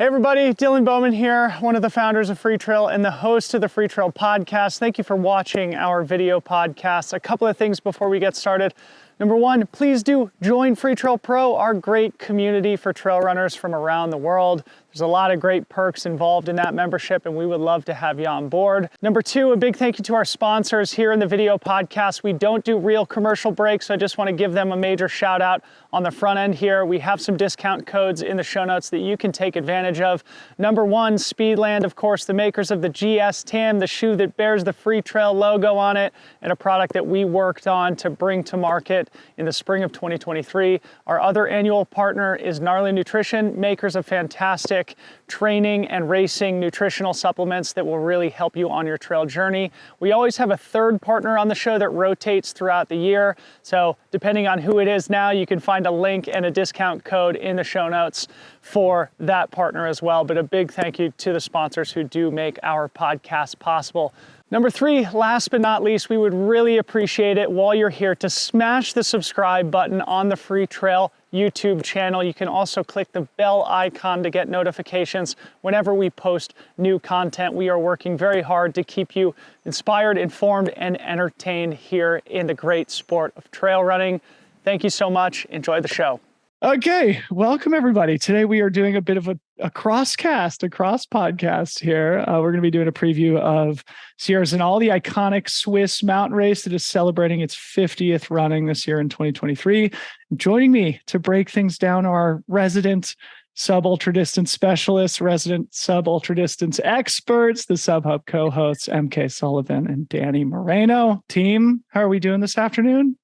Hey everybody, Dylan Bowman here, one of the founders of Freetrail and the host of the Freetrail podcast. Thank you for watching our video podcast. A couple of things before we get started. Number one, please do join Freetrail Pro, our great community for trail runners from around the world. There's a lot of great perks involved in that membership, and we would love to have you on board. Number two, a big thank you to our sponsors here in the video podcast. We don't do real commercial breaks, so I just want to give them a major shout out on the front end here. We have some discount codes in the show notes that you can take advantage of. Number one, Speedland, of course, the makers of the GS Tam, the shoe that bears the Freetrail logo on it, and a product that we worked on to bring to market in the spring of 2023. Our other annual partner is Gnarly Nutrition, makers of fantastic training and racing nutritional supplements that will really help you on your trail journey. We always have a third partner on the show that rotates throughout the year. So depending on who it is now, you can find a link and a discount code in the show notes for that partner as well. But a big thank you to the sponsors who do make our podcast possible. Number three, last but not least, we would really appreciate it while you're here to smash the subscribe button on the Freetrail YouTube channel. You can also click the bell icon to get notifications whenever we post new content. We are working very hard to keep you inspired, informed, and entertained here in the great sport of trail running. Thank you so much. Enjoy the show. Okay, welcome everybody. Today we are doing a bit of a cross podcast here. We're going to be doing a preview of Sierre Zinal, the iconic Swiss mountain race that is celebrating its 50th running this year in 2023. Joining me to break things down are resident sub-ultra distance specialists, resident sub-ultra distance experts, the SubHub co-hosts, EmKay Sullivan and Dani Moreno. Team, how are we doing this afternoon?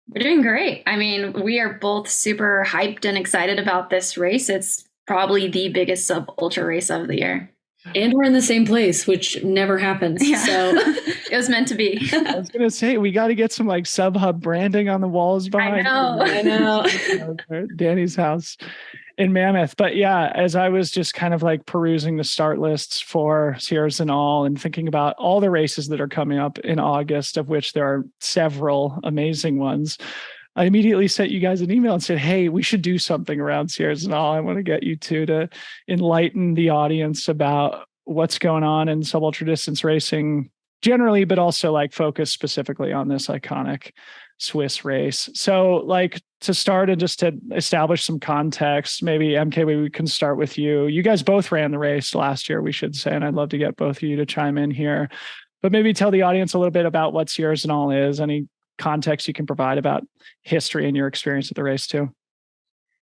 We're doing great. I mean, we are both super hyped and excited about this race. It's probably the biggest sub-ultra race of the year. And we're in the same place, which never happens. Yeah. So it was meant to be. I was going to say, we got to get some like SubHub branding on the walls behind I know. Dani's house in Mammoth. But yeah, as I was just kind of like perusing the start lists for Sierre Zinal and thinking about all the races that are coming up in August, of which there are several amazing ones, I immediately sent you guys an email and said, hey, we should do something around Sierre Zinal. I want to get you two to enlighten the audience about what's going on in sub-ultra distance racing generally, but also like focus specifically on this iconic Swiss race. So like to start and just to establish some context, maybe EmKay, maybe we can start with you. You guys both ran the race last year, we should say, and I'd love to get both of you to chime in here. But maybe tell the audience a little bit about what Sierre Zinal is, any context you can provide about history and your experience at the race too.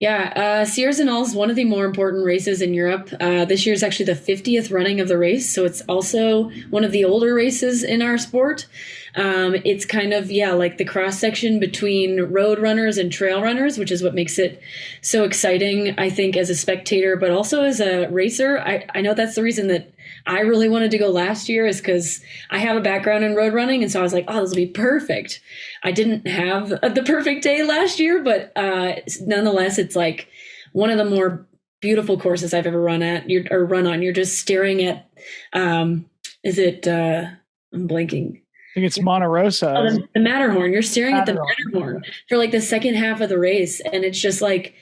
yeah, Sierre Zinal is one of the more important races in Europe. This year is actually the 50th running of the race. So it's also one of the older races in our sport. It's kind of, like the cross section between road runners and trail runners, which is what makes it so exciting, I think, as a spectator, but also as a racer. I know that's the reason that I really wanted to go last year, is because I have a background in road running. And so I was like, oh, this will be perfect. I didn't have the perfect day last year, but nonetheless, it's like one of the more beautiful courses I've ever run on. You're just staring at, I'm blanking. I think it's Monte Rosa. Oh, the Matterhorn. You're staring at the Matterhorn for like the second half of the race. And it's just like,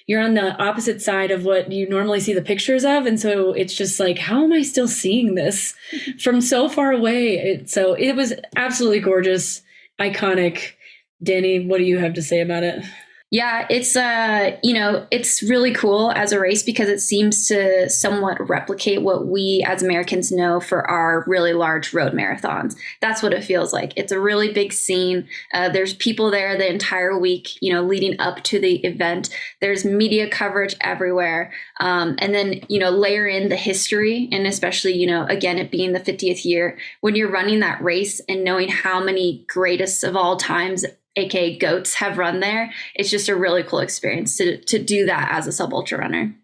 you're on the opposite side of what you normally see the pictures of. And so it's just like, how am I still seeing this from so far away? So it was absolutely gorgeous, iconic. Dani, what do you have to say about it? Yeah, it's it's really cool as a race because it seems to somewhat replicate what we as Americans know for our really large road marathons. That's what it feels like. It's a really big scene. There's people there the entire week, leading up to the event. There's media coverage everywhere. And then, layer in the history, and especially, again, it being the 50th year, when you're running that race and knowing how many greatest of all times, aka GOATs, have run there. It's just a really cool experience to do that as a sub-ultra runner.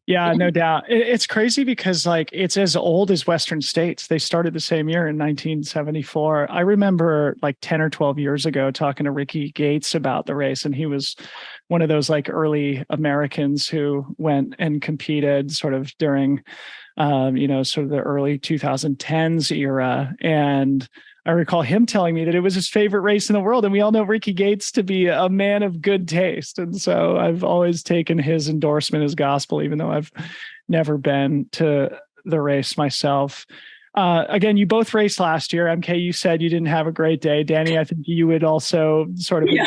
Yeah, no doubt. It's crazy because like it's as old as Western states. They started the same year in 1974. I remember like 10 or 12 years ago talking to Ricky Gates about the race, and he was one of those like early Americans who went and competed sort of during, sort of the early 2010s era. And I recall him telling me that it was his favorite race in the world. And we all know Ricky Gates to be a man of good taste. And so I've always taken his endorsement as gospel, even though I've never been to the race myself. Again, you both raced last year. EmKay, you said you didn't have a great day. Dani, I think you would also sort of, you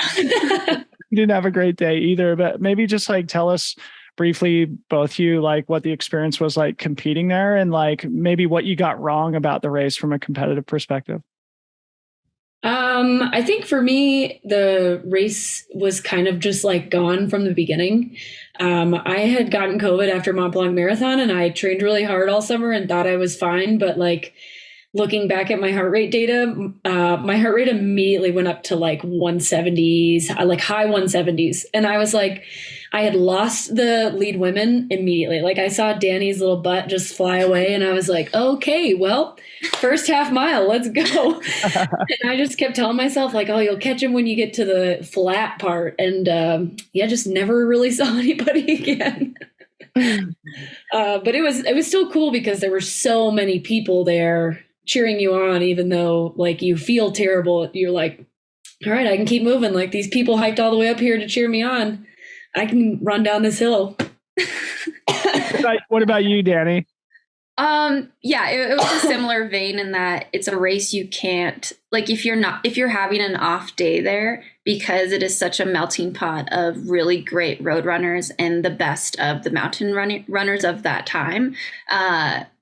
didn't have a great day either, but maybe just like tell us briefly, both you, like what the experience was like competing there and like maybe what you got wrong about the race from a competitive perspective. I think for me, the race was kind of just like gone from the beginning. I had gotten COVID after Mont Blanc Marathon and I trained really hard all summer and thought I was fine. But like looking back at my heart rate data, my heart rate immediately went up to like 170s, like high 170s. And I was like, I had lost the lead women immediately. Like I saw Dani's little butt just fly away and I was like, okay, well, first half mile, let's go. And I just kept telling myself like, oh, you'll catch him when you get to the flat part. And just never really saw anybody again. But it was still cool because there were so many people there cheering you on, even though like you feel terrible. You're like, all right, I can keep moving. Like these people hiked all the way up here to cheer me on. I can run down this hill. What about you, Dani? It was a similar vein in that it's a race you can't, like if you're having an off day there, because it is such a melting pot of really great road runners and the best of the mountain runners of that time,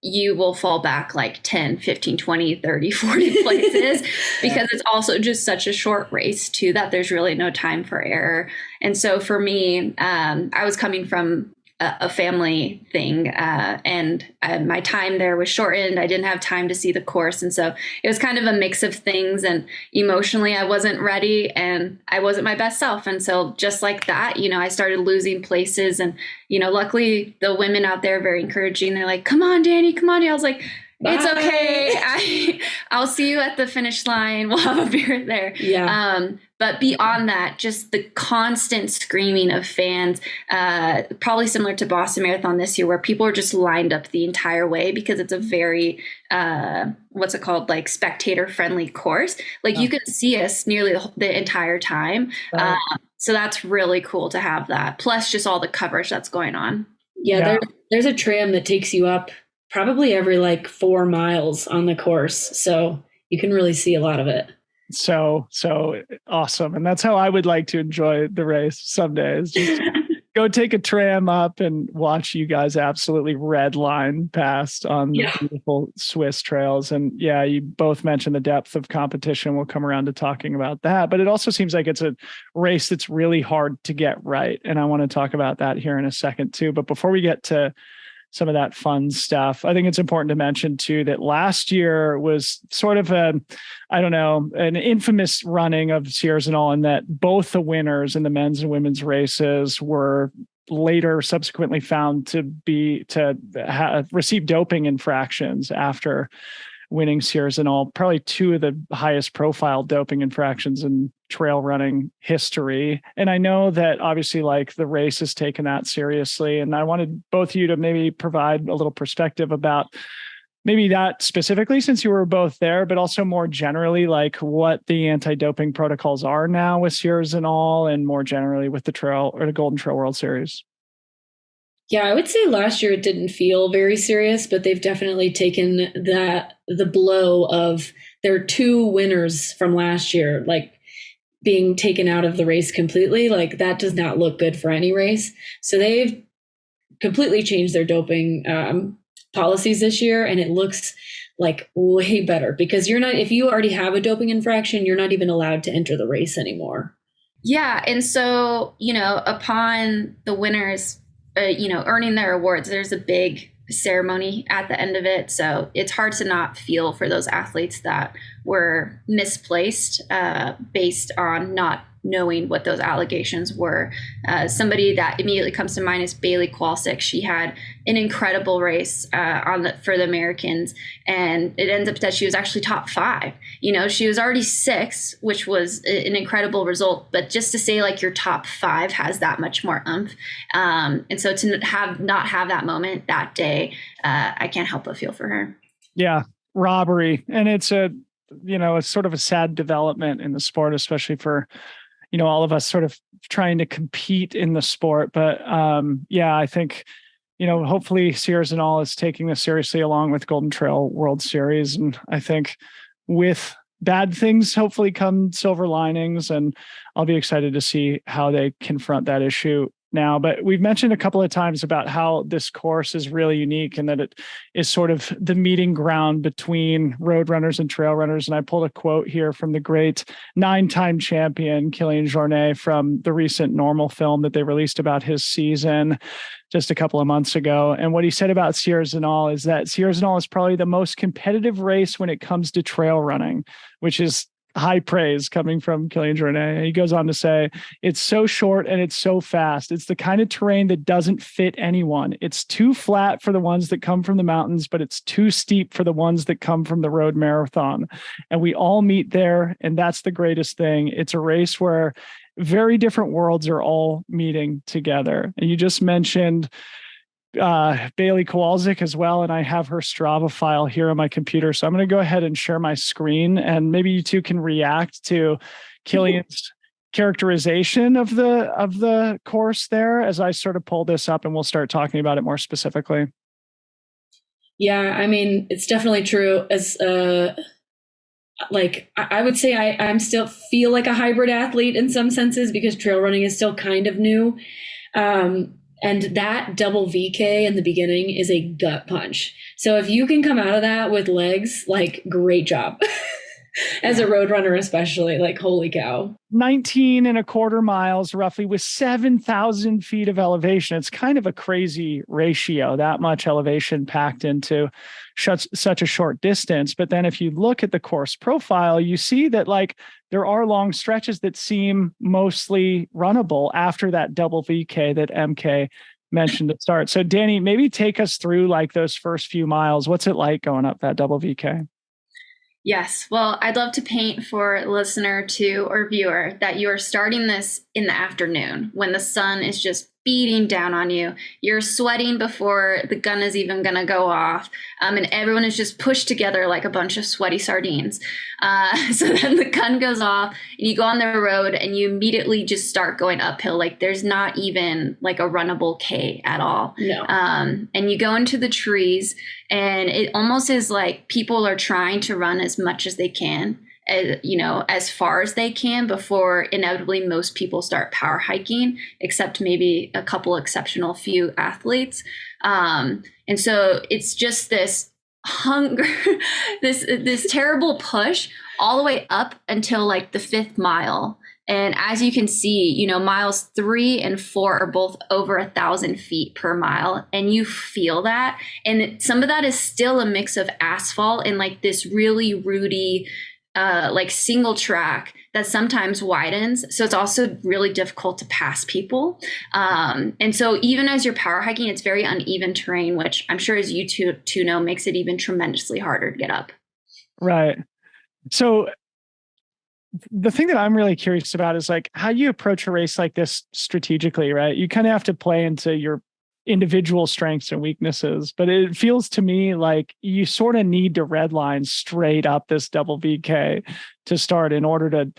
you will fall back like 10, 15, 20, 30, 40 places because it's also just such a short race too, that there's really no time for error. And so for me, I was coming from a family thing. And my time there was shortened. I didn't have time to see the course. And so it was kind of a mix of things, and emotionally I wasn't ready and I wasn't my best self. And so just like that, I started losing places, and, luckily the women out there are very encouraging. They're like, come on, Dani, come on. I was like, bye. It's okay. I'll see you at the finish line. We'll have a beer there. Yeah. But beyond that, just the constant screaming of fans, probably similar to Boston Marathon this year, where people are just lined up the entire way because it's a very, what's it called? Like spectator friendly course. Like you can see us nearly the entire time. So that's really cool to have that. Plus just all the coverage that's going on. Yeah. There's a tram that takes you up probably every like 4 miles on the course. So you can really see a lot of it. So awesome. And that's how I would like to enjoy the race someday, is just go take a tram up and watch you guys absolutely red line past on the beautiful Swiss trails. And yeah, you both mentioned the depth of competition. We'll come around to talking about that, but it also seems like it's a race that's really hard to get right. And I want to talk about that here in a second too. But before we get to some of that fun stuff, I think it's important to mention too that last year was sort of an infamous running of Sierre Zinal, in that both the winners in the men's and women's races were later subsequently found to receive doping infractions after winning Sierre Zinal, probably 2 of the highest profile doping infractions in trail running history. And I know that obviously like the race has taken that seriously. And I wanted both of you to maybe provide a little perspective about maybe that specifically, since you were both there, but also more generally, like what the anti-doping protocols are now with Sierre Zinal and more generally with the trail or the Golden Trail World Series. Yeah, I would say last year it didn't feel very serious, but they've definitely taken the blow of their 2 winners from last year, like being taken out of the race completely. Like that does not look good for any race. So they've completely changed their doping policies this year, and it looks like way better because if you already have a doping infraction, you're not even allowed to enter the race anymore. Yeah. And so, upon the winners, earning their awards, there's a big ceremony at the end of it. So it's hard to not feel for those athletes that were misplaced based on not knowing what those allegations were. Somebody that immediately comes to mind is Bailey Kowalczyk. She had an incredible race for the Americans, and it ends up that she was actually top 5. She was already 6, which was an incredible result. But just to say like your top 5 has that much more oomph, and so to not have that moment that day, I can't help but feel for her. Yeah, robbery, and it's a a sort of a sad development in the sport, especially for, all of us sort of trying to compete in the sport. But I think, hopefully Sierre Zinal is taking this seriously along with Golden Trail World Series. And I think with bad things, hopefully come silver linings, and I'll be excited to see how they confront that issue now. But we've mentioned a couple of times about how this course is really unique and that it is sort of the meeting ground between road runners and trail runners. And I pulled a quote here from the great 9-time champion Kilian Jornet from the recent Normal film that they released about his season just a couple of months ago. And what he said about Sierre Zinal is that Sierre Zinal is probably the most competitive race when it comes to trail running, which is high praise coming from Kilian Jornet. He goes on to say, it's so short and it's so fast. It's the kind of terrain that doesn't fit anyone. It's too flat for the ones that come from the mountains, but it's too steep for the ones that come from the road marathon. And we all meet there. And that's the greatest thing. It's a race where very different worlds are all meeting together. And you just mentioned Bailey Kowalczyk as well, and I have her Strava file here on my computer. So I'm going to go ahead and share my screen, and maybe you two can react to Kilian's characterization of the course there as I sort of pull this up, and we'll start talking about it more specifically. Yeah, I mean, it's definitely true. As I would say I'm still feel like a hybrid athlete in some senses because trail running is still kind of new. And that double VK in the beginning is a gut punch. So if you can come out of that with legs, like, great job. As a road runner, especially, like, holy cow. 19.25 miles roughly with 7,000 feet of elevation. It's kind of a crazy ratio, that much elevation packed into such a short distance. But then if you look at the course profile, you see that, like, there are long stretches that seem mostly runnable after that double VK that EmKay mentioned at start. So Dani, maybe take us through, like, those first few miles. What's it like going up that double VK? Yes. Well, I'd love to paint for listener or viewer that you are starting this in the afternoon when the sun is just beating down on you. You're sweating before the gun is even going to go off. And everyone is just pushed together like a bunch of sweaty sardines. So then the gun goes off and you go on the road and you immediately just start going uphill. Like, there's not even like a runnable K at all. No. And you go into the trees and it almost is like people are trying to run as much as they can, as far as they can before inevitably most people start power hiking, except maybe a couple exceptional few athletes. And so it's just this hunger, this terrible push all the way up until like the 5th mile. And as you can see, miles 3 and 4 are both over 1,000 feet per mile. And you feel that. And some of that is still a mix of asphalt and like this really rooty, like single track that sometimes widens. So it's also really difficult to pass people. And so even as you're power hiking, it's very uneven terrain, which I'm sure as you two know, makes it even tremendously harder to get up. Right. So the thing that I'm really curious about is, like, how you approach a race like this strategically, right? You kind of have to play into your individual strengths and weaknesses, but it feels to me like you sort of need to redline straight up this double VK to start in order to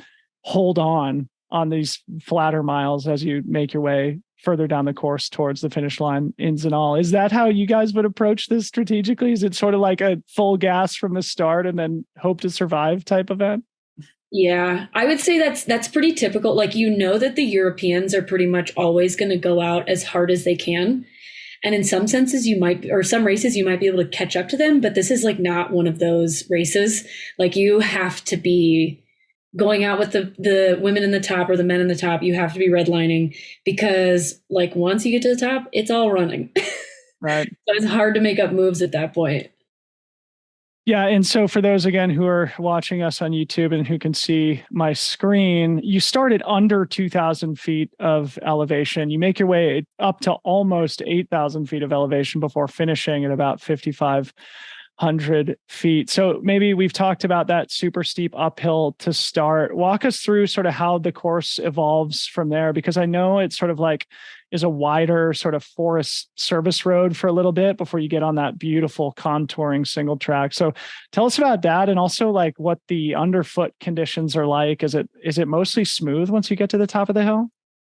hold on these flatter miles as you make your way further down the course towards the finish line in Zinal. Is that how you guys would approach this strategically? Is it sort of like a full gas from the start and then hope to survive type event? Yeah, I would say that's pretty typical. Like, that the Europeans are pretty much always going to go out as hard as they can. And in some senses some races you might be able to catch up to them, but this is like not one of those races. Like, you have to be going out with the women in the top or the men in the top. You have to be redlining because, like, once you get to the top, it's all running. Right. So it's hard to make up moves at that point. Yeah. And so for those, again, who are watching us on YouTube and who can see my screen, you start at under 2,000 feet of elevation. You make your way up to almost 8,000 feet of elevation before finishing at about 5,500 100 feet. So maybe we've talked about that super steep uphill to start. Walk us through sort of how the course evolves from there, because I know it's sort of like is a wider sort of forest service road for a little bit before you get on that beautiful contouring single track. So tell us about that, and also like what the underfoot conditions are like. Is it mostly smooth once you get to the top of the hill?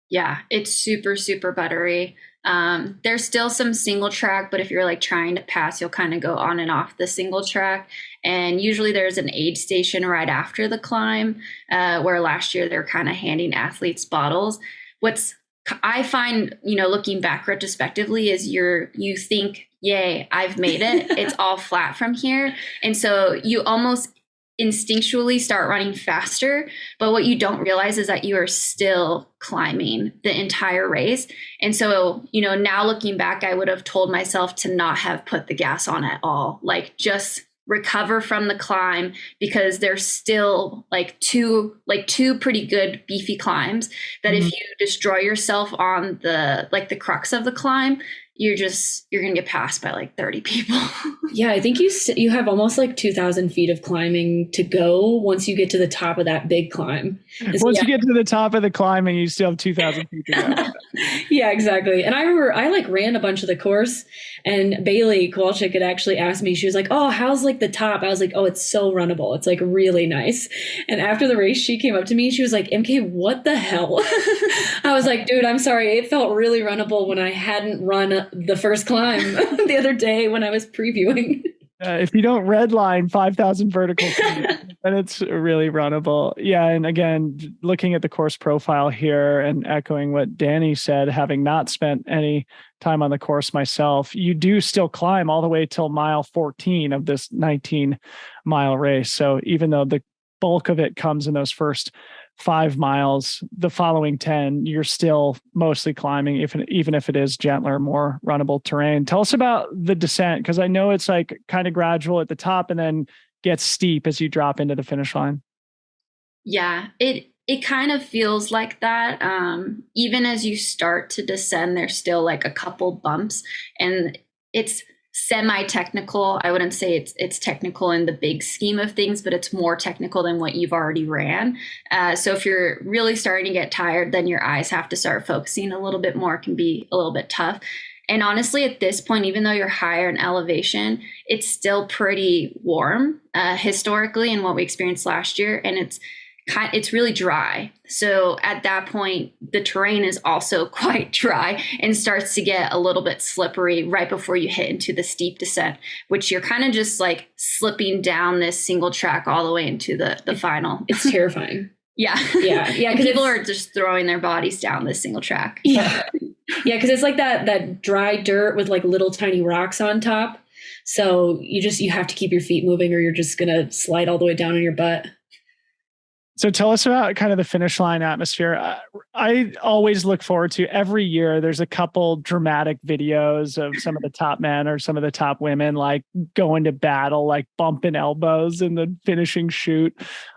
Yeah, it's super, super buttery. There's still some single track, but if you're like trying to pass, you'll kind of go on and off the single track. And usually there's an aid station right after the climb, where last year they're kind of handing athletes bottles. What's I find, looking back retrospectively, is you think, yay, I've made it. It's all flat from here. And so you almost instinctually start running faster, but what you don't realize is that you are still climbing the entire race. And so, now looking back, I would have told myself to not have put the gas on at all. Like, just recover from the climb, because there's still two pretty good beefy climbs that if you destroy yourself on the crux of the climb, you're going to get passed by like 30 people. Yeah, I think you have almost like 2,000 feet of climbing to go once you get to the top of that big climb. Once you get to the top of the climb, and you still have 2,000 feet to go. Yeah, exactly. And I remember I ran a bunch of the course, and Bailey Kowalczyk had actually asked me, she was like, oh, how's like the top? I was like, oh, it's so runnable. It's like really nice. And after the race, she came up to me and she was like, EmKay, what the hell? I was like, dude, I'm sorry. It felt really runnable when I hadn't run the first climb the other day when I was previewing. If you don't redline 5,000 vertical feet, then it's really runnable. Yeah. And again, looking at the course profile here and echoing what Dani said, having not spent any time on the course myself, you do still climb all the way till mile 14 of this 19-mile race. So even though the bulk of it comes in those first 5 miles, the following 10, you're still mostly climbing, even if it is gentler, more runnable terrain. Tell us about the descent, because I know it's like kind of gradual at the top and then gets steep as you drop into the finish line. Yeah, it kind of feels like that. Even as you start to descend, there's still like a couple bumps, and it's semi-technical. I wouldn't say it's technical in the big scheme of things, but it's more technical than what you've already ran. So if you're really starting to get tired, then your eyes have to start focusing a little bit more. It can be a little bit tough. And honestly, at this point, even though you're higher in elevation, it's still pretty warm historically in what we experienced last year. And it's really dry. So at that point, the terrain is also quite dry and starts to get a little bit slippery right before you hit into the steep descent, which you're kind of just like slipping down this single track all the way into the final. It's terrifying. Yeah. Yeah. Because people are just throwing their bodies down this single track. Yeah. Yeah. Because it's like that dry dirt with like little tiny rocks on top. So you have to keep your feet moving, or you're just going to slide all the way down on your butt. So tell us about kind of the finish line atmosphere. I always look forward to every year. There's a couple dramatic videos of some of the top men or some of the top women, like going to battle, like bumping elbows in the finishing chute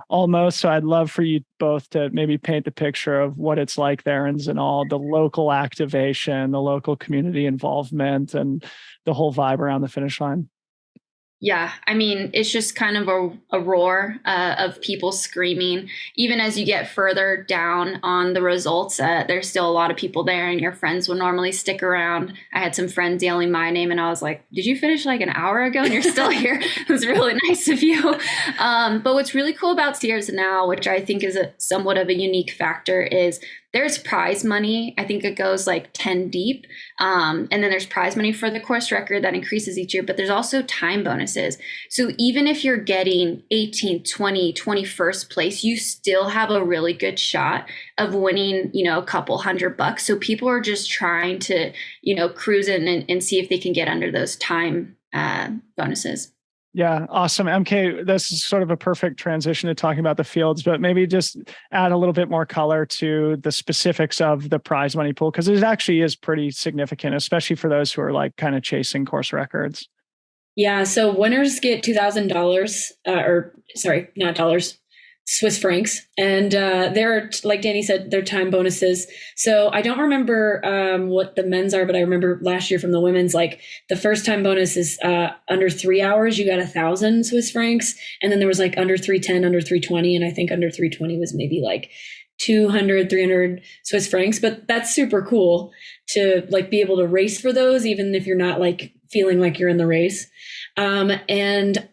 almost. So I'd love for you both to maybe paint the picture of what it's like there in Zinal, the local activation, the local community involvement, and the whole vibe around the finish line. Yeah, I mean, it's just kind of a roar of people screaming. Even as you get further down on the results, there's still a lot of people there, and your friends will normally stick around. I had some friends yelling my name, and I was like, did you finish like an hour ago and you're still here? It was really nice of you. But what's really cool about Sierre Zinal, which I think is somewhat of a unique factor, is there's prize money. I think it goes like 10 deep. And then there's prize money for the course record that increases each year, but there's also time bonuses. So even if you're getting 18th, 20, 21st place, you still have a really good shot of winning, a couple $100. So people are just trying to, cruise in and see if they can get under those time bonuses. Yeah, awesome. EmKay, this is sort of a perfect transition to talking about the fields, but maybe just add a little bit more color to the specifics of the prize money pool, because it actually is pretty significant, especially for those who are like kind of chasing course records. Yeah, so winners get $2,000, not dollars. Swiss francs. And they're, like Dani said, they're time bonuses. So I don't remember what the men's are, but I remember last year from the women's, like the first time bonus is under 3 hours, you got 1,000 Swiss francs. And then there was like under 310, under 320. And I think under 320 was maybe like 200, 300 Swiss francs. But that's super cool to like be able to race for those, even if you're not like feeling like you're in the race. And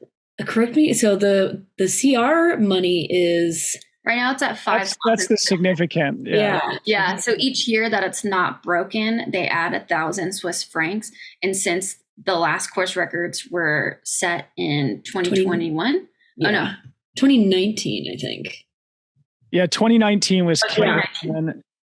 correct me. So the CR money is right now it's at 5. That's the significant. Yeah. So each year that it's not broken, they add 1,000 Swiss francs. And since the last course records were set in 2021, 2019, I think. Yeah, 2019 was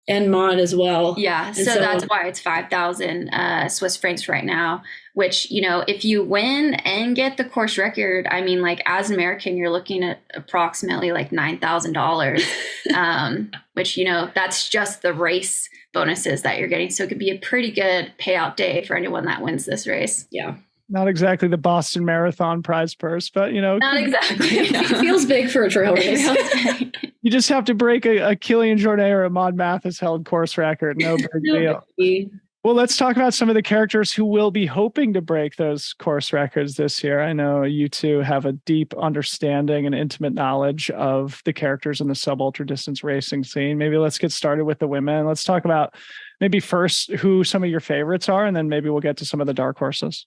and Mod as well. Yeah, so that's why it's 5,000 Swiss francs right now, which, you know, if you win and get the course record, I mean, like as an American, you're looking at approximately like $9,000, which, you know, that's just the race bonuses that you're getting. So it could be a pretty good payout day for anyone that wins this race. Yeah. Not exactly the Boston Marathon prize purse, but, you know. Not exactly. It feels big for a trail race. You just have to break a Kilian Jornet or a Maud Mathis held course record. No big deal. Well, let's talk about some of the characters who will be hoping to break those course records this year. I know you two have a deep understanding and intimate knowledge of the characters in the sub-ultra distance racing scene. Maybe let's get started with the women. Let's talk about maybe first who some of your favorites are, and then maybe we'll get to some of the dark horses.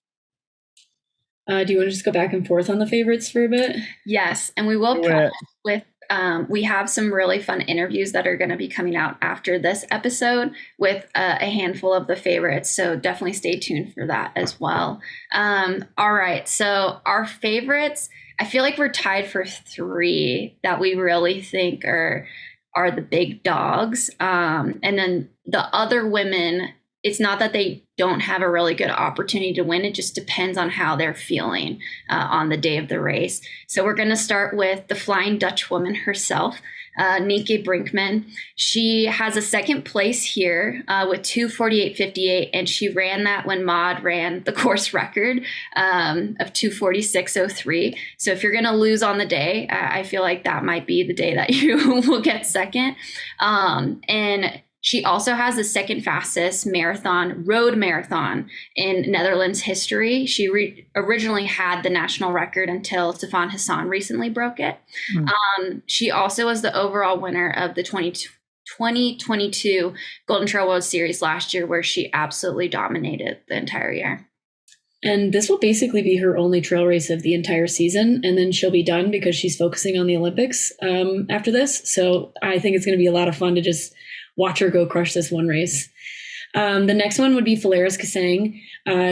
Do you want to just go back and forth on the favorites for a bit? Yes. And we will preface with, we have some really fun interviews that are going to be coming out after this episode with a handful of the favorites. So definitely stay tuned for that as well. All right. So our favorites, I feel like we're tied for 3 that we really think are the big dogs. And then the other women, it's not that they don't have a really good opportunity to win. It just depends on how they're feeling on the day of the race. So we're going to start with the Flying Dutch woman herself, Nienke Brinkman. She has a second place here with 2:48.58, and she ran that when Maud ran the course record of 2:46.03. So if you're going to lose on the day, I feel like that might be the day that you will get second. And she also has the second fastest road marathon in Netherlands history. She originally had the national record until Stefan Hassan recently broke it. She also was the overall winner of the 2022 Golden Trail World Series last year, where she absolutely dominated the entire year. And this will basically be her only trail race of the entire season. And then she'll be done because she's focusing on the Olympics after this. So I think it's going to be a lot of fun to just watch her go crush this one race. The next one would be Falaris Kasang.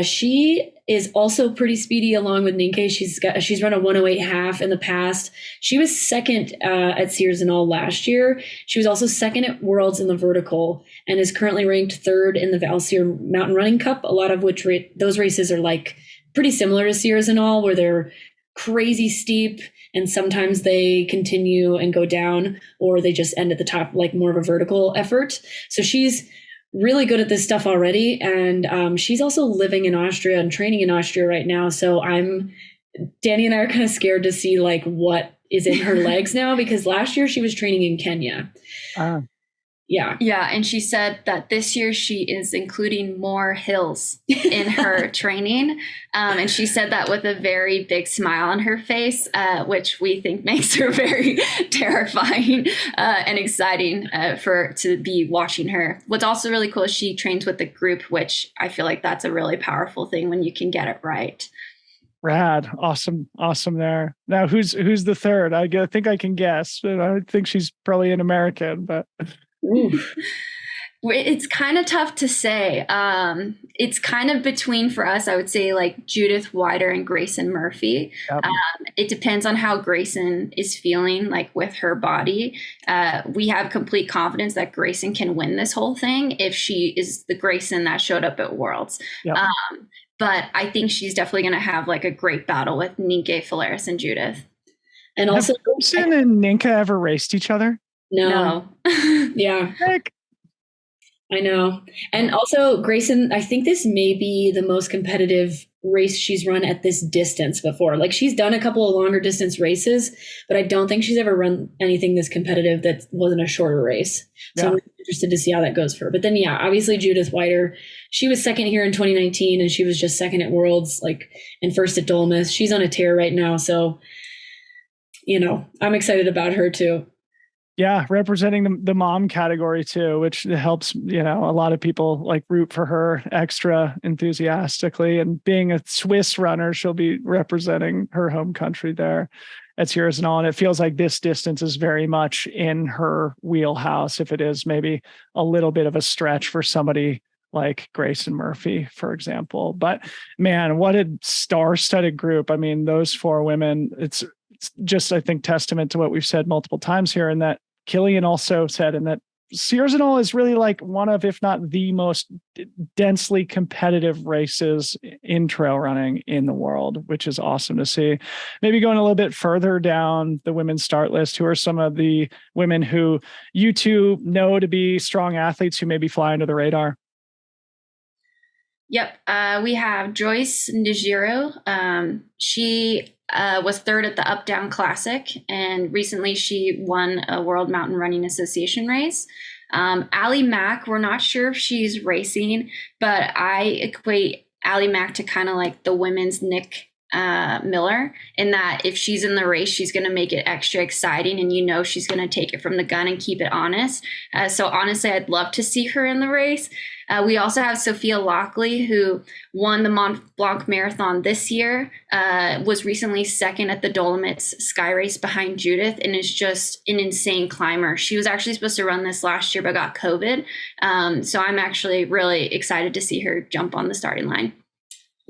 She is also pretty speedy along with Nienke. She's run a 1:08.5 in the past. She was second at Sierre Zinal last year. She was also second at Worlds in the vertical and is currently ranked 3rd in the Valsier Mountain Running Cup, a lot of which those races are like pretty similar to Sierre Zinal, where they're crazy steep and sometimes they continue and go down, or they just end at the top, like more of a vertical effort. So she's really good at this stuff already. And she's also living in Austria and training in Austria right now. So Dani and I are kind of scared to see like what is in her legs now, because last year she was training in Kenya. Yeah. And she said that this year she is including more hills in her training. And she said that with a very big smile on her face, which we think makes her very terrifying and exciting to be watching her. What's also really cool is she trains with the group, which I feel like that's a really powerful thing when you can get it right. Rad. Awesome there. Now, who's the third? I think I can guess. I think she's probably an American, but... Oof. It's kind of tough to say. It's kind of between, for us, I would say, like Judith Wider and Grayson Murphy. Yep. It depends on how Grayson is feeling, like with her body. We have complete confidence that Grayson can win this whole thing if she is the Grayson that showed up at Worlds. Yep. But I think she's definitely going to have like a great battle with Nienke, Falaris, and Judith. And also, have Grayson and Nienke ever raced each other? No. Yeah. Heck. I know. And also, Grayson, I think this may be the most competitive race she's run at this distance before. Like, she's done a couple of longer distance races, but I don't think she's ever run anything this competitive that wasn't a shorter race. So I'm interested to see how that goes for her. But then, yeah, obviously Judith Wider, she was second here in 2019, and she was just second at Worlds, like, and first at Dolomites. She's on a tear right now. So, I'm excited about her too. Yeah, representing the mom category too, which helps, a lot of people like root for her extra enthusiastically. And being a Swiss runner, she'll be representing her home country there at Sierre Zinal. And it feels like this distance is very much in her wheelhouse, if it is maybe a little bit of a stretch for somebody like Grayson Murphy, for example. But man, what a star-studded group. I mean, those four women, it's just, I think, testament to what we've said multiple times here, and that Killian also said, and that Sierre Zinal is really like one of, if not the most densely competitive races in trail running in the world, which is awesome to see. Maybe going a little bit further down the women's start list, who are some of the women who you two know to be strong athletes who maybe fly under the radar? Yep. We have Joyce Njiro. She was third at the Up Down Classic, and recently she won a World Mountain Running Association race. Allie Mack, we're not sure if she's racing, but I equate Allie Mack to kind of like the women's Nick Miller, in that if she's in the race, she's going to make it extra exciting, and she's going to take it from the gun and keep it honest. So honestly, I'd love to see her in the race. We also have Sophia Lockley, who won the Mont Blanc Marathon this year, was recently second at the Dolomites Sky Race behind Judith, and is just an insane climber. She was actually supposed to run this last year, but got COVID. So I'm actually really excited to see her jump on the starting line.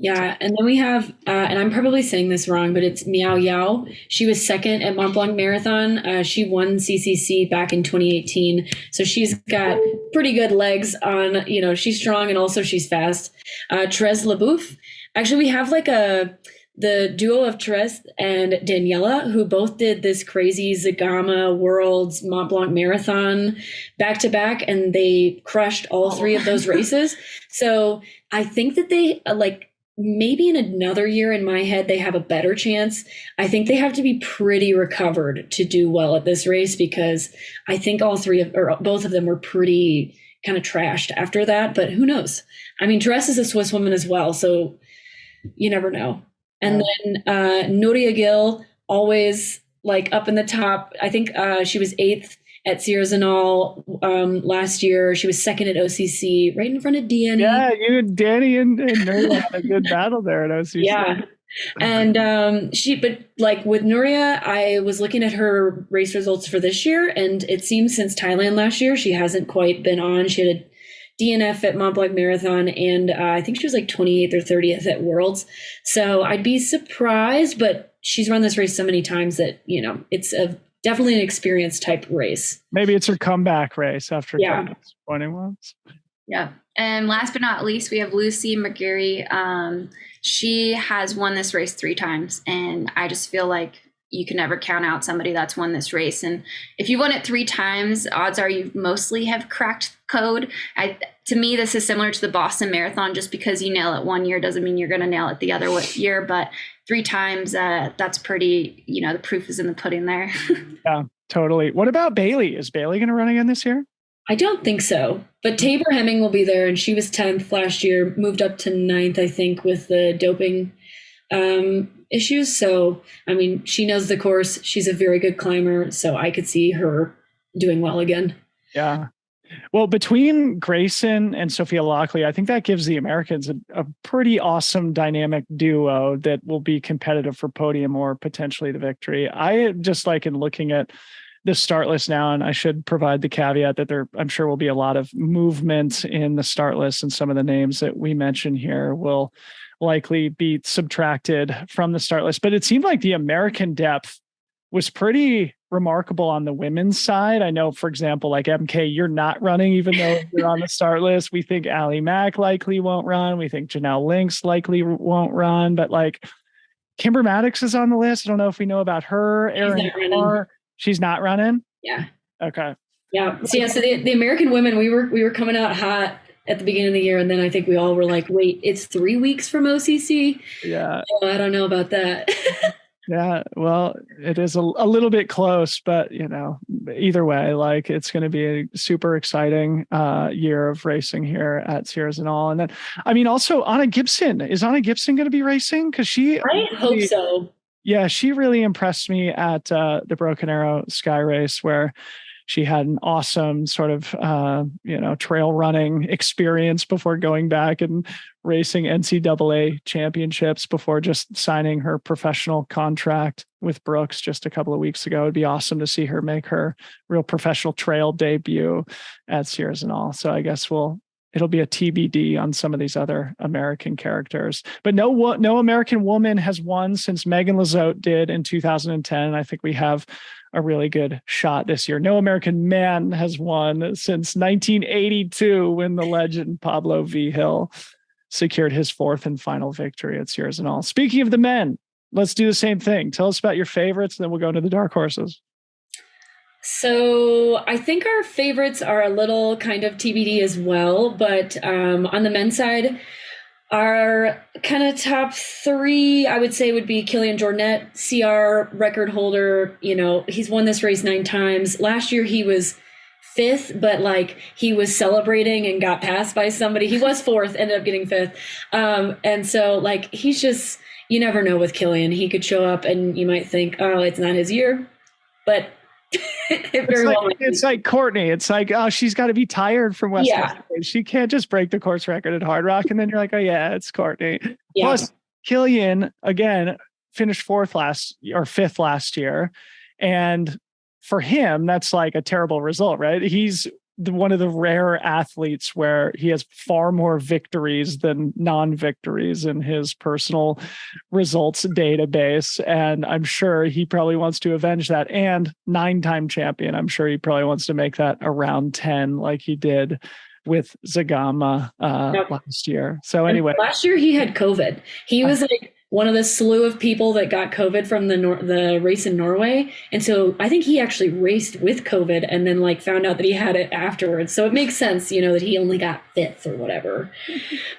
Yeah, and then we have, and I'm probably saying this wrong, but it's Miao Yao. She was second at Mont Blanc Marathon. She won CCC back in 2018. So she's got pretty good legs on, she's strong and also she's fast. Therese Leboeuf. Actually, we have like the duo of Therese and Daniela, who both did this crazy Zagama Worlds Mont Blanc Marathon back to back, and they crushed all three of those races. So I think that they maybe in another year, in my head, they have a better chance. I think they have to be pretty recovered to do well at this race, because I think both of them were pretty kind of trashed after that, but who knows? I mean, Therese is a Swiss woman as well, so you never know. And then Nuria Gil, always like up in the top. I think she was 8th at Sierre Zinal last year. She was second at OCC, right in front of Dani. Yeah, you and Dani and Nuria had a good battle there at OCC. Yeah. And but with Nuria, I was looking at her race results for this year, and it seems since Thailand last year, she hasn't quite been on. She had a DNF at Mont Blanc Marathon, and I think she was like 28th or 30th at Worlds. So I'd be surprised, but she's run this race so many times that, it's definitely an experience type race. Maybe it's her comeback race after disappointing ones. Yeah. And last but not least, we have Lucy McGarry. She has won this race 3 times, and I just feel like you can never count out somebody that's won this race. And if you won it 3 times, odds are you mostly have cracked code. To me, this is similar to the Boston Marathon. Just because you nail it one year doesn't mean you're going to nail it the other year. But 3 times, that's pretty, the proof is in the pudding there. Yeah, totally. What about Bailey? Is Bailey going to run again this year? I don't think so. But Tabor Hemming will be there, and she was 10th last year, moved up to 9th, I think, with the doping issues. So, I mean, she knows the course. She's a very good climber, so I could see her doing well again. Yeah. Well, between Grayson and Sophia Lockley, I think that gives the Americans a pretty awesome dynamic duo that will be competitive for podium or potentially the victory. I just like in looking at the start list now, and I should provide the caveat that I'm sure will be a lot of movement in the start list, and some of the names that we mention here will likely be subtracted from the start list. But it seemed like the American depth was pretty remarkable on the women's side. I know, for example, like EmKay, you're not running, even though you're on the start list. We think Allie Mack likely won't run. We think Janelle Links likely won't run. But like Kimber Maddox is on the list. I don't know if we know about her. Erin Carr, she's not running. Yeah. Okay. Yeah. So the American women, we were coming out hot at the beginning of the year, and then I think we all were like, wait, it's 3 weeks from OCC? Yeah. Oh, I don't know about that. Yeah, well, it is a little bit close, but either way, like it's going to be a super exciting year of racing here at Sierre Zinal. And then, I mean, also Anna Gibson. Is Anna Gibson going to be racing? Because I hope so. Yeah, she really impressed me at the Broken Arrow Sky Race, where she had an awesome sort of, trail running experience before going back and racing NCAA championships before just signing her professional contract with Brooks just a couple of weeks ago. It'd be awesome to see her make her real professional trail debut at Sierre Zinal. So I guess it'll be a TBD on some of these other American characters. But no American woman has won since Megan Lizotte did in 2010. I think we have a really good shot this year. No American man has won since 1982 when the legend Pablo V. Hill secured his fourth and final victory at Sierre Zinal. Speaking of the men, let's do the same thing. Tell us about your favorites, and then we'll go into the dark horses. So I think our favorites are a little kind of TBD as well, but on the men's side, our kind of top three, I would say, would be Kilian Jornet, CR record holder. He's won this race 9 times. Last year he was 5th, but like he was celebrating and got passed by somebody. He was 4th, ended up getting 5th. And so like, he's just, you never know with Kilian. He could show up and you might think, oh, it's not his year, but it's like Courtney. It's like, oh, she's got to be tired from West. Yeah. She can't just break the course record at Hard Rock. And then you're like, oh yeah, it's Courtney. Yeah. Plus Kilian again finished 5th last year. And for him, that's like a terrible result, right? He's one of the rare athletes where he has far more victories than non-victories in his personal results database. And I'm sure he probably wants to avenge that. And 9-time champion, I'm sure he probably wants to make that around 10 like he did with Zagama last year. So anyway. Last year he had COVID. He was like one of the slew of people that got COVID from the race in Norway. And so I think he actually raced with COVID and then like found out that he had it afterwards. So it makes sense, that he only got 5th or whatever.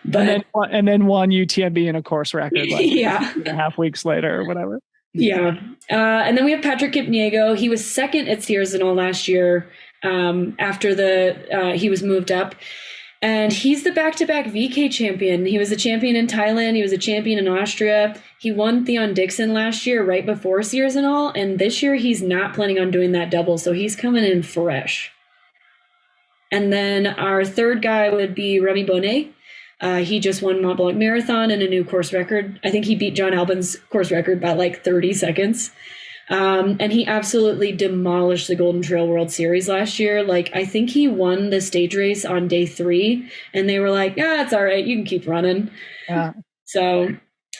But and then won UTMB in a course record like 2.5 weeks later or whatever. Yeah. And then we have Patrick Kipniego. He was 2nd at Sierre Zinal last year after he was moved up. And he's the back-to-back VK champion. He was a champion in Thailand. He was a champion in Austria. He won Theon Dixon last year, right before Sierre Zinal. And this year, he's not planning on doing that double. So he's coming in fresh. And then our third guy would be Remy Bonnet. He just won Mont Blanc Marathon and a new course record. I think he beat John Albin's course record by like 30 seconds. And he absolutely demolished the Golden Trail World Series last year. Like, I think he won the stage race on day 3 and they were like, it's all right. You can keep running. Yeah. So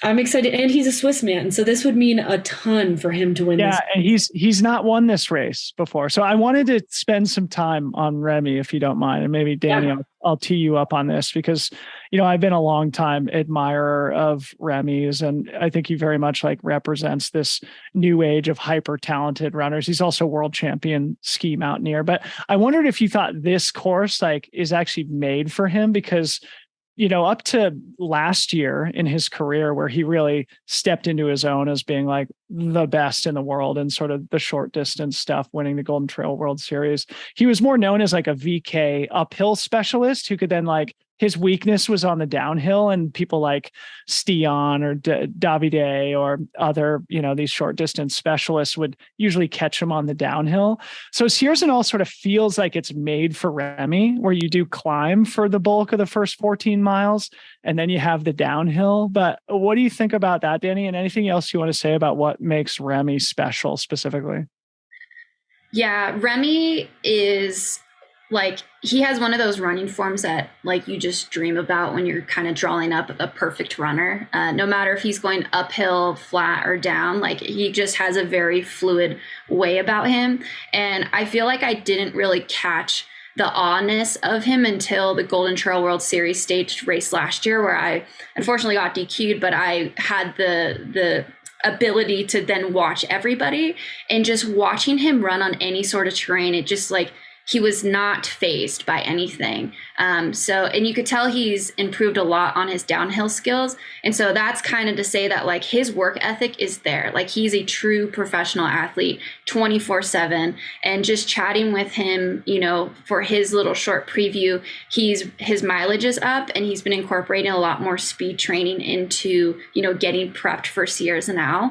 I'm excited. And he's a Swiss man. So this would mean a ton for him to win. Yeah. And he's not won this race before. So I wanted to spend some time on Remy, if you don't mind. And maybe Dani, I'll tee you up on this because, I've been a long time admirer of Remy's, and I think he very much like represents this new age of hyper talented runners. He's also world champion ski mountaineer, but I wondered if you thought this course like is actually made for him because up to last year in his career where he really stepped into his own as being like the best in the world and sort of the short distance stuff, winning the Golden Trail World Series. He was more known as like a VK uphill specialist who could then like, his weakness was on the downhill, and people like Stian or Davide or other, these short distance specialists would usually catch him on the downhill. So Sierre Zinal sort of feels like it's made for Remy, where you do climb for the bulk of the first 14 miles, and then you have the downhill. But what do you think about that, Dani? And anything else you want to say about what makes Remy special specifically? Yeah, Remy is like, he has one of those running forms that like you just dream about when you're kind of drawing up a perfect runner. No matter if he's going uphill, flat, or down, like he just has a very fluid way about him. And I feel like I didn't really catch the awness of him until the Golden Trail World Series staged race last year, where I unfortunately got DQ'd, but I had the ability to then watch everybody, and just watching him run on any sort of terrain, it just like, he was not fazed by anything. And you could tell he's improved a lot on his downhill skills. And so that's kind of to say that like his work ethic is there. Like he's a true professional athlete 24/7. And just chatting with him, for his little short preview, his mileage is up and he's been incorporating a lot more speed training into, getting prepped for Sierre Zinal.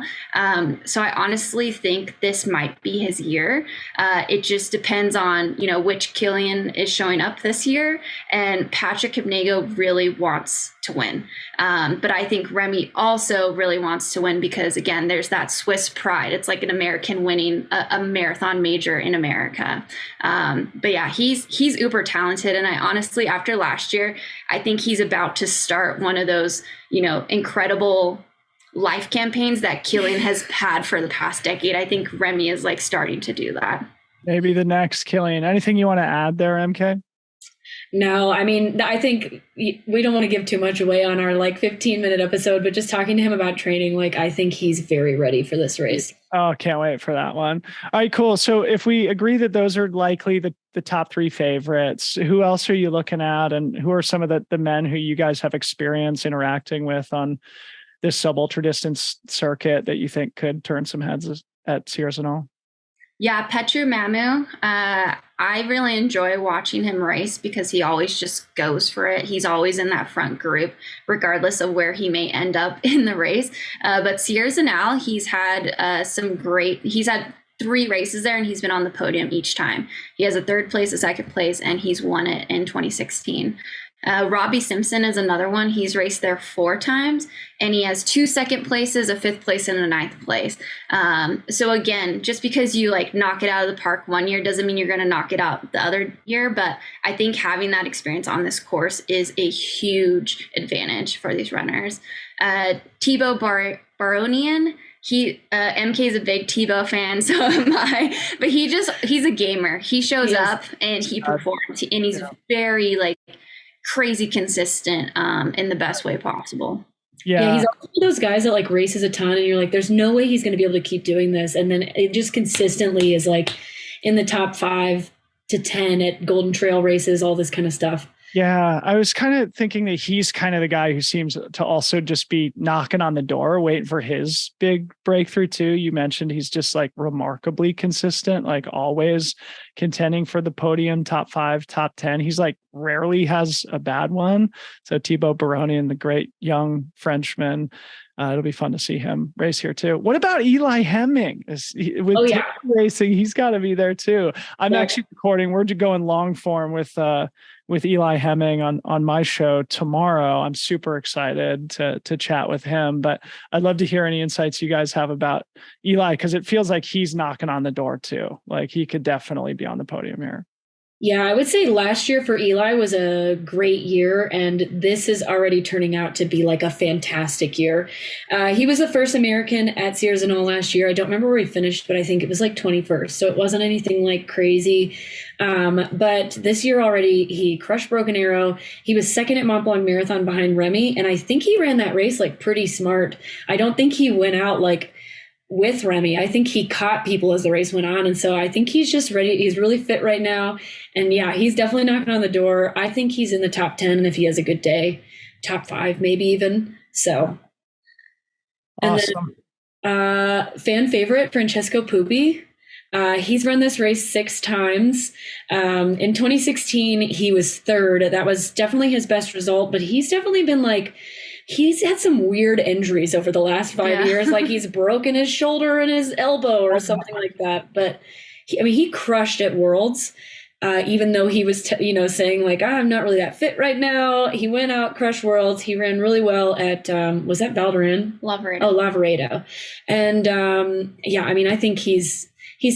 So I honestly think this might be his year. It just depends on, which Killian is showing up this year. And Patrick Kipnego really wants to win. But I think Remy also really wants to win because, again, there's that Swiss pride. It's like an American winning a marathon major in America. But yeah, he's uber talented. And I honestly, after last year, I think he's about to start one of those, incredible life campaigns that Killian has had for the past decade. I think Remy is like starting to do that. Maybe the next Killian. Anything you want to add there, EmKay? No, I mean, I think we don't want to give too much away on our 15-minute episode, but just talking to him about training, I think he's very ready for this race. Oh, can't wait for that one. All right, cool. So if we agree that those are likely the top three favorites, who else are you looking at? And who are some of the men who you guys have experience interacting with on this sub-ultra distance circuit that you think could turn some heads at Sierre Zinal? Yeah, Petru Mamu. I really enjoy watching him race because he always just goes for it. He's always in that front group, regardless of where he may end up in the race. But Sierre Zinal, he's had he's had 3 races there and he's been on the podium each time. He has a 3rd place, a 2nd place, and he's won it in 2016. Robbie Simpson is another one. He's raced there 4 times and he has 2 2nd places, a 5th place, and a 9th place. So again, just because you knock it out of the park one year doesn't mean you're going to knock it out the other year. But I think having that experience on this course is a huge advantage for these runners. Thibaut Baronian. EmKay is a big Thibaut fan, so am I. But he's a gamer. He shows up and he performs, and he's very crazy consistent in the best way possible. Yeah, he's also one of those guys that races a ton and you're there's no way he's going to be able to keep doing this, and then it just consistently is in the top 5 to 10 at Golden Trail races, all this kind of stuff. Yeah, I was kind of thinking that he's kind of the guy who seems to also just be knocking on the door, waiting for his big breakthrough too. You mentioned he's just remarkably consistent, always contending for the podium, top 5, top 10. He's rarely has a bad one. So Thibaut Baronian, the great young Frenchman, it'll be fun to see him race here too. What about Eli Hemming? Racing, he's got to be there too. I'm actually recording. We're going long form with Eli Hemming on my show tomorrow. I'm super excited to chat with him, but I'd love to hear any insights you guys have about Eli, because it feels like he's knocking on the door too. He could definitely be on the podium here. Yeah, I would say last year for Eli was a great year, and this is already turning out to be a fantastic year. He was the first American at Sierre Zinal last year. I don't remember where he finished, but I think it was 21st, so it wasn't anything crazy. But this year already, he crushed Broken Arrow. He was 2nd at Mont Blanc Marathon behind Remy, and I think he ran that race pretty smart. I don't think he went out with Remy. I think he caught people as the race went on. And so I think he's just ready. He's really fit right now. And yeah, he's definitely knocking on the door. I think he's in the top 10. And if he has a good day, top 5, maybe even. So. Awesome. And then, fan favorite, Francesco Pupi. He's run this race 6 times. In 2016, he was 3rd. That was definitely his best result, but he's definitely been he's had some weird injuries over the last 5 years. He's broken his shoulder and his elbow or something like that. But he crushed at Worlds, even though he was, saying I'm not really that fit right now. He went out, crushed Worlds. He ran really well at, was that Valderin? Lavaredo. Oh, Lavaredo. And I think he's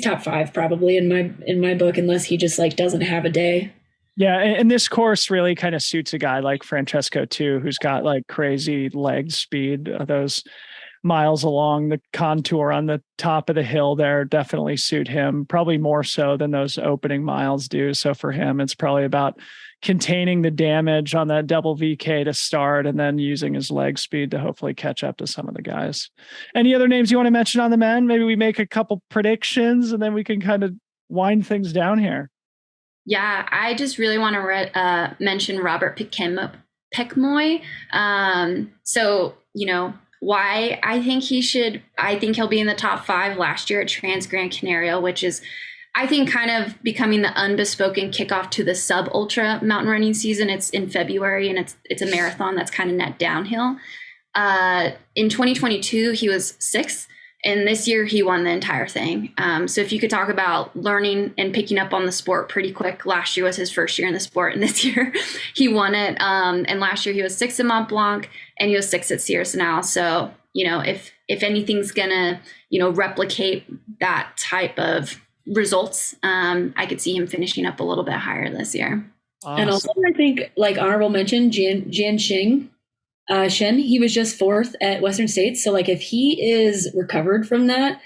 top 5 probably in my book, unless he just doesn't have a day. Yeah, and this course really kind of suits a guy like Francesco too, who's got crazy leg speed. Those miles along the contour on the top of the hill there definitely suit him, probably more so than those opening miles do. So for him, it's probably about containing the damage on that double VK to start and then using his leg speed to hopefully catch up to some of the guys. Any other names you want to mention on the men? Maybe we make a couple predictions and then we can kind of wind things down here. Yeah, I just really want to mention Robert Peckmoy. So, why I think he'll be in the top 5 last year at Trans Gran Canaria, which is, I think, kind of becoming the unbespoken kickoff to the sub ultra mountain running season. It's in February and it's a marathon that's kind of net downhill. In 2022, he was 6th. And this year he won the entire thing. So if you could talk about learning and picking up on the sport pretty quick, last year was his first year in the sport, and this year he won it. And last year he was 6th at Mont Blanc and he was 6th at Sierre Zinal. So, if anything's gonna, replicate that type of results, I could see him finishing up a little bit higher this year. Awesome. And also, I think, like, honorable mention, Jian Shen, he was just 4th at Western States. So, like, if he is recovered from that,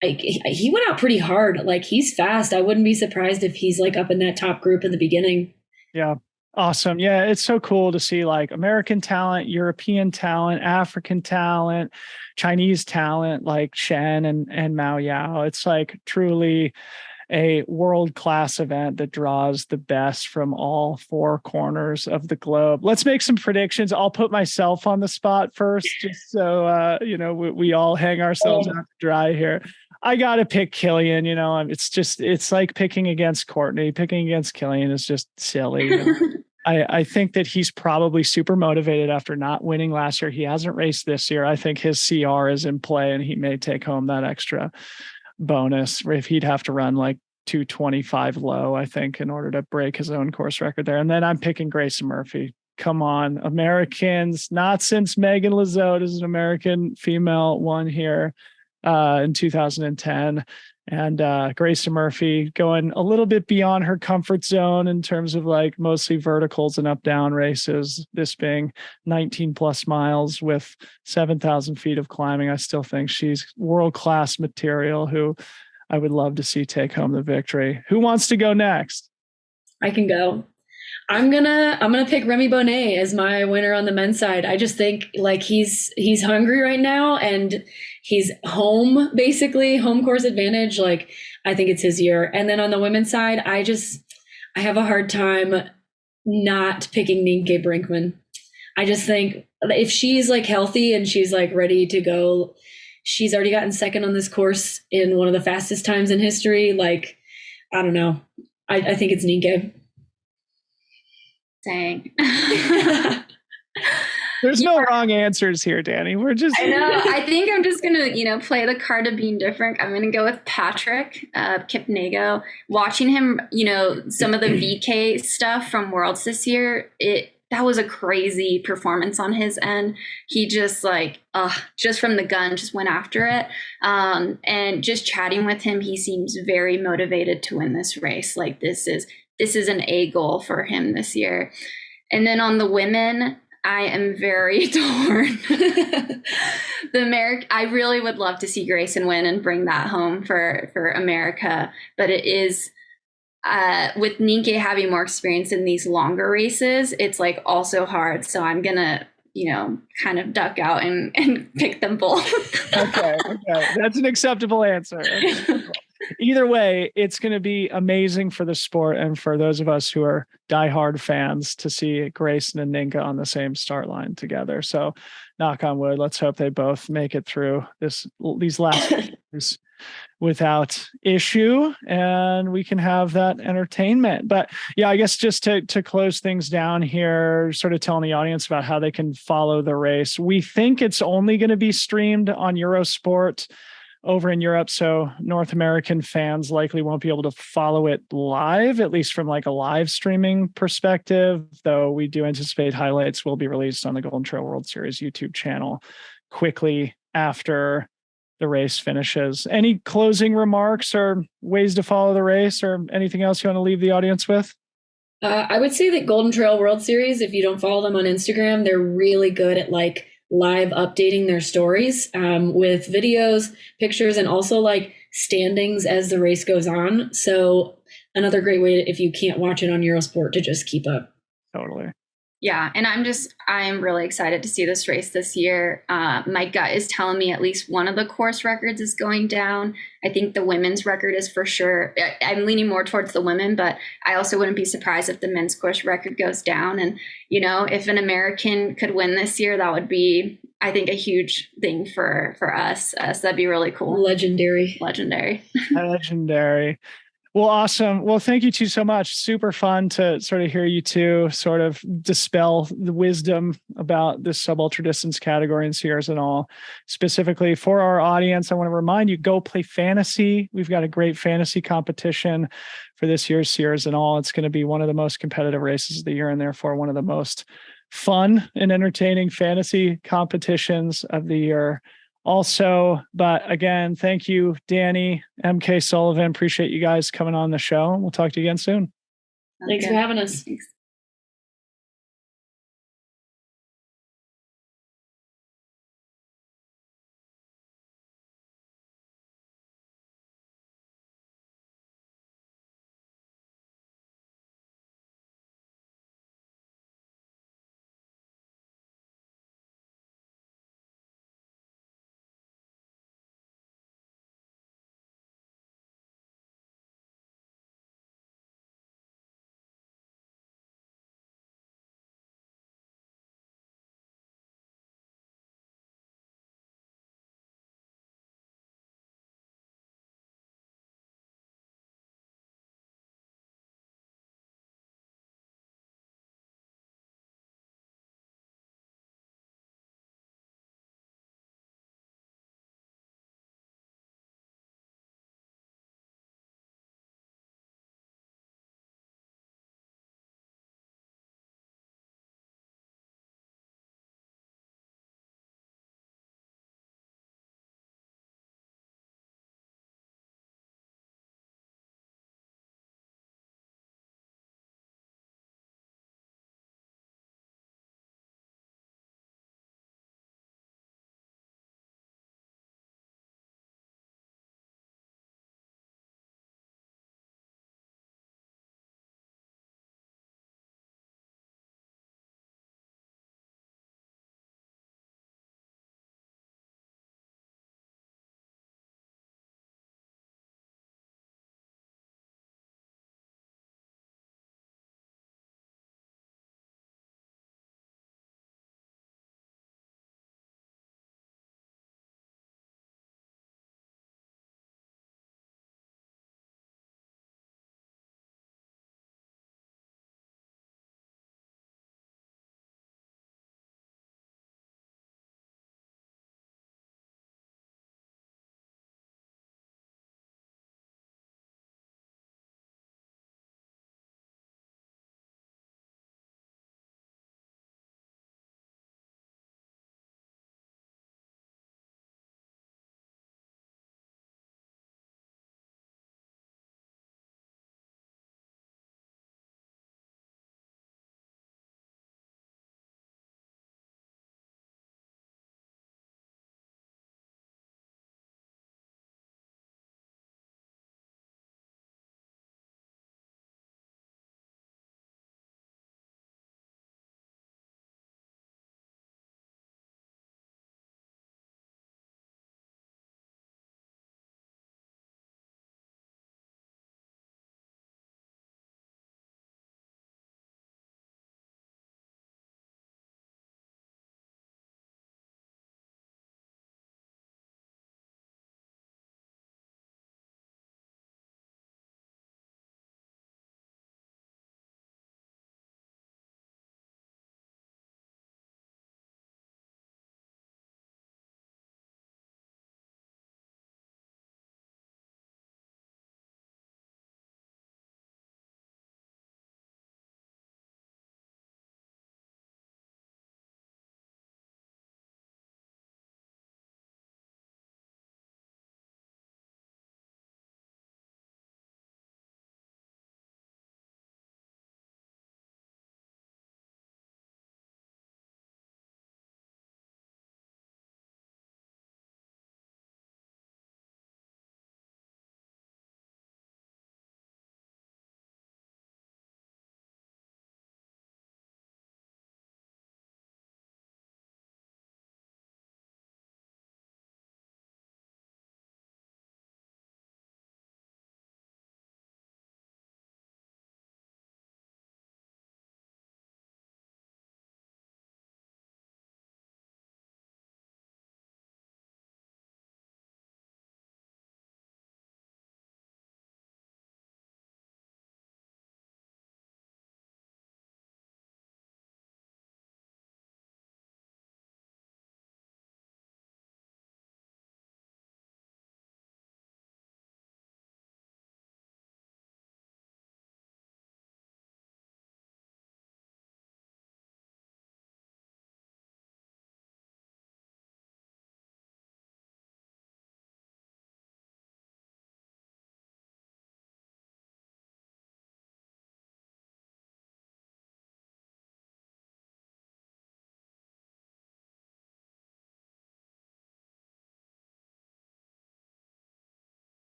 he went out pretty hard. Like, he's fast. I wouldn't be surprised if he's like up in that top group in the beginning. Yeah. Awesome. Yeah. It's so cool to see like American talent, European talent, African talent, Chinese talent, like Shen and Mao Yao. It's like truly a world-class event that draws the best from all 4 corners of the globe. Let's make some predictions. I'll put myself on the spot first, just so we all hang ourselves out to dry here. I got to pick Killian. It's like picking against Courtney. Picking against Killian is just silly. I think that he's probably super motivated after not winning last year. He hasn't raced this year. I think his CR is in play and he may take home that extra bonus if he'd have to run like 225 low, I think, in order to break his own course record there. And then I'm picking Grayson Murphy. Come on, Americans, not since Megan Lizotte is an American female won here in 2010. And Grayson Murphy going a little bit beyond her comfort zone in terms of like mostly verticals and up down races, this being 19 plus miles with 7,000 feet of climbing. I still think she's world-class material who I would love to see take home the victory. Who wants to go next? I can go. I'm gonna pick Remy Bonnet as my winner on the men's side. I just think like he's hungry right now and he's home, basically home course advantage. Like, I think it's his year. And then on the women's side, I have a hard time not picking Nienke Brinkman. I just think if she's like healthy and she's like ready to go, she's already gotten 2nd on this course in one of the fastest times in history. Like, I don't know. I think it's Nienke. Dang. There's no wrong answers here, Dani. We're just. I know. I think I'm just going to, play the card of being different. I'm going to go with Patrick Kipnego. Watching him, some of the VK stuff from Worlds this year, that was a crazy performance on his end. He just just from the gun, just went after it. And just chatting with him, he seems very motivated to win this race. Like, this is an A goal for him this year. And then on the women, I am very torn. I really would love to see Grayson win and bring that home for America. But it is, with Nienke having more experience in these longer races, it's like also hard. So I'm going to, kind of duck out and pick them both. Okay. That's an acceptable answer. Either way, it's going to be amazing for the sport and for those of us who are diehard fans to see Grayson and Nienke on the same start line together. So, knock on wood, let's hope they both make it through these last years without issue and we can have that entertainment. But yeah, I guess just to close things down here, sort of telling the audience about how they can follow the race. We think it's only going to be streamed on Eurosport over in Europe, so North American fans likely won't be able to follow it live, at least from like a live streaming perspective, though we do anticipate highlights will be released on the Golden Trail World Series YouTube channel quickly after the race finishes. Any closing remarks or ways to follow the race or anything else you want to leave the audience with? I would say that Golden Trail World Series, if you don't follow them on Instagram, they're really good at like live updating their stories with videos, pictures, and also like standings as the race goes on. So another great way to, if you can't watch it on Eurosport, to just keep up. Totally. Yeah, and I'm really excited to see this race this year. My gut is telling me at least one of the course records is going down. I think the women's record is for sure. I'm leaning more towards the women, but I also wouldn't be surprised if the men's course record goes down. And, if an American could win this year, that would be, I think, a huge thing for us. So that'd be really cool. Legendary. Legendary. Legendary. Well, awesome. Well, thank you two so much. Super fun to sort of hear you two sort of dispel the wisdom about this sub ultra distance category in Sierre Zinal. Specifically for our audience, I want to remind you, go play fantasy. We've got a great fantasy competition for this year's Sierre Zinal. It's going to be one of the most competitive races of the year and therefore one of the most fun and entertaining fantasy competitions of the year. Also, but again, thank you, Dani, EmKay, Sullivan. Appreciate you guys coming on the show. We'll talk to you again soon. Thanks for having us. Thanks.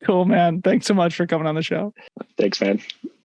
Cool, man. Thanks so much for coming on the show. Thanks, man.